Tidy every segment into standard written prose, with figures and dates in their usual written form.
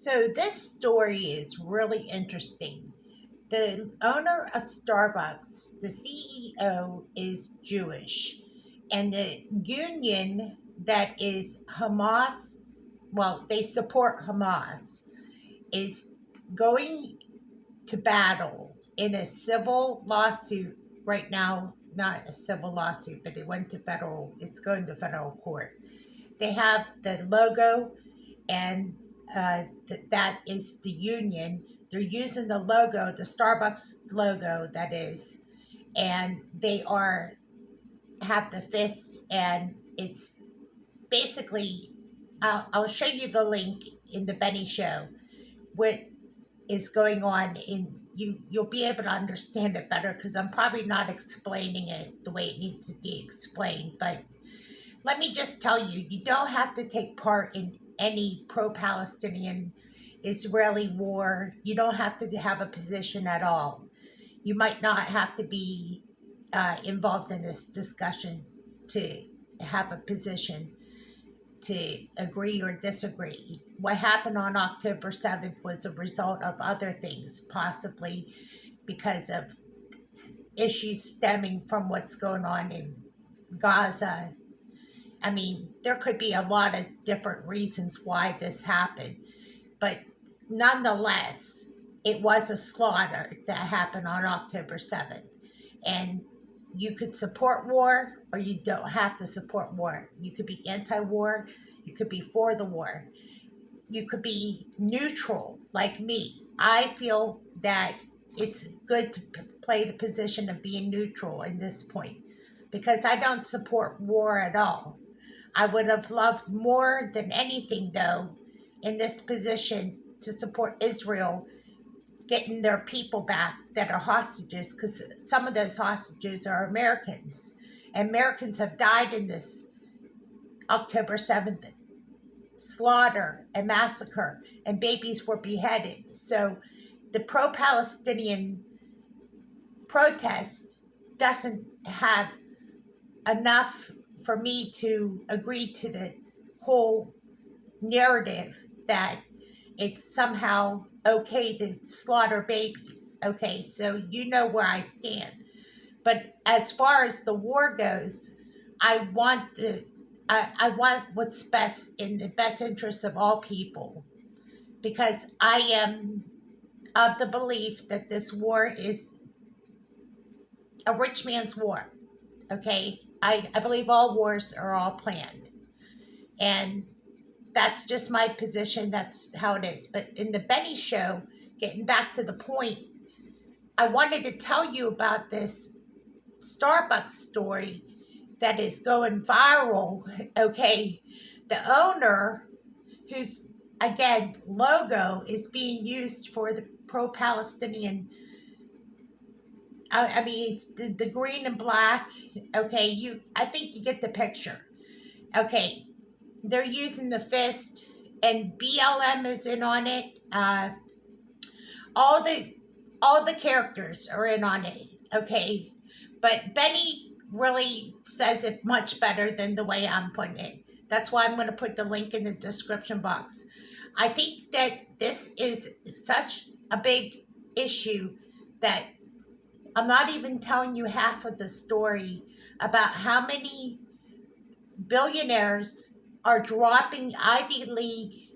So this story is really interesting. The owner of Starbucks, the CEO, is Jewish, and the union that is Hamas, well, they support Hamas, is going to battle in a civil lawsuit right now. Not a civil lawsuit, but it's going to federal court. They have the logo, and that is the union. They're using the logo, the Starbucks logo, that is, and they are have the fist, and it's basically. I'll show you the link in the Benny Show. What is going on in you'll be able to understand it better because I'm probably not explaining it the way it needs to be explained. But let me just tell you, you don't have to take part in any pro-Palestinian Israeli war. You don't have to have a position at all. You might not have to be involved in this discussion to have a position, to agree or disagree. What happened on October 7th was a result of other things, possibly because of issues stemming from what's going on in Gaza. I mean, there could be a lot of different reasons why this happened, but nonetheless, it was a slaughter that happened on October 7th. And you could support war or you don't have to support war. You could be anti war, you could be for the war, you could be neutral like me. I feel that it's good to play the position of being neutral in this point because I don't support war at all. I would have loved more than anything, though, in this position to support Israel getting their people back that are hostages, because some of those hostages are Americans. And Americans have died in this October 7th slaughter and massacre, and babies were beheaded. So the pro Palestinian protest doesn't have enough for me to agree to the whole narrative that it's somehow okay to slaughter babies. Okay, so you know where I stand. But as far as the war goes, I want what's best in the best interest of all people because I am of the belief that this war is a rich man's war. Okay, I believe all wars are all planned, and that's just my position. That's how it is. But in the Benny Show, getting back to the point, I wanted to tell you about this Starbucks story that is going viral. Okay, the owner, whose again logo is being used for the pro-Palestinian. I mean, it's the green and black. Okay, I think you get the picture. Okay, they're using the fist, and BLM is in on it. All the all the characters are in on it. Okay, but Benny really says it much better than the way I'm putting it. That's why I'm going to put the link in the description box. I think that this is such a big issue that I'm not even telling you half of the story about how many billionaires are dropping Ivy League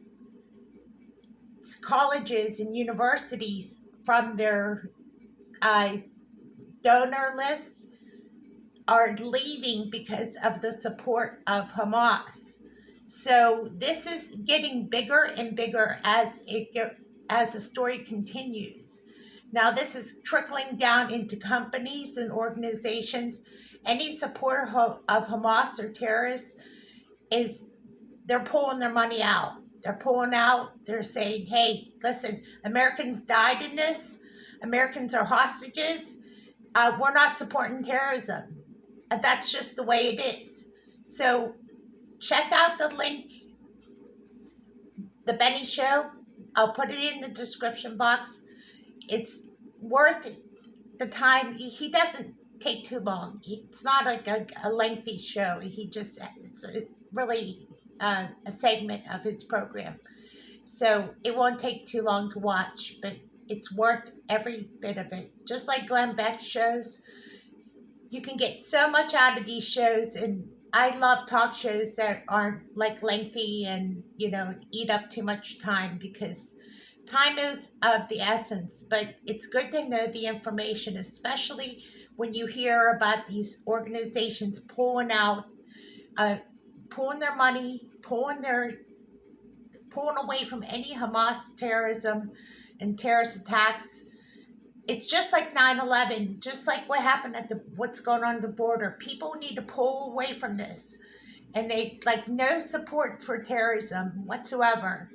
colleges and universities from their uh, donor lists, are leaving because of the support of Hamas. So this is getting bigger and bigger as the story continues. Now this is trickling down into companies and organizations. Any supporter of Hamas or terrorists is they're pulling their money out. They're pulling out. They're saying, "Hey, listen, Americans died in this. Americans are hostages. We're not supporting terrorism." That's just the way it is. So check out the link, The Benny Show. I'll put it in the description box. It's worth the time. He doesn't take too long. It's not like a lengthy show. It's really a segment of his program. So it won't take too long to watch, but it's worth every bit of it. Just like Glenn Beck shows, you can get so much out of these shows. And I love talk shows that aren't like lengthy and, eat up too much time, because time is of the essence. But it's good to know the information, especially when you hear about these organizations uh, pulling their money, pulling away from any Hamas terrorism and terrorist attacks. It's just like 9/11, just like what happened at what's going on at the border. People need to pull away from this, and they like no support for terrorism whatsoever,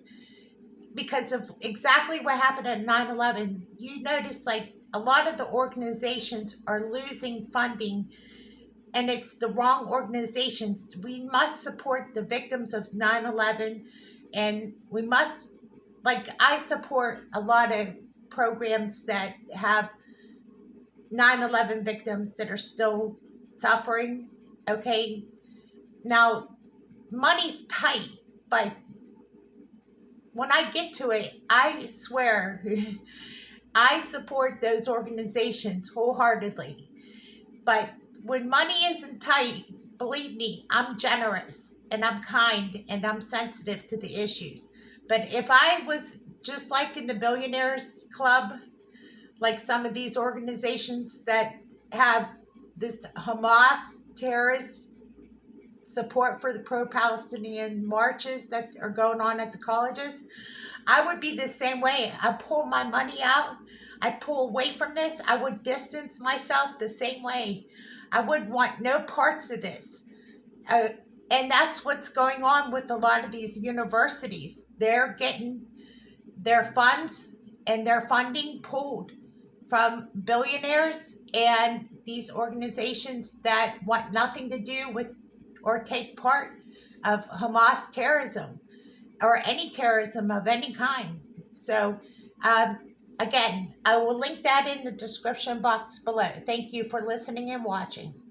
because of exactly what happened at 9/11. You notice like a lot of the organizations are losing funding, and it's the wrong organizations. We must support the victims of 9/11, and we must, like, I support a lot of programs that have 9/11 victims that are still suffering. Okay, now money's tight, but when I get to it, I swear I support those organizations wholeheartedly. But when money isn't tight, believe me, I'm generous and I'm kind and I'm sensitive to the issues. But if I was just like in the Billionaires Club, like some of these organizations that have this Hamas terrorist support for the pro-Palestinian marches that are going on at the colleges, I would be the same way. I pull my money out. I pull away from this. I would distance myself the same way. I would want no parts of this. Uh, and that's what's going on with a lot of these universities. They're getting their funds and their funding pulled from billionaires and these organizations that want nothing to do with or take part of Hamas terrorism or any terrorism of any kind. So, um, again, I will link that in the description box below. Thank you for listening and watching.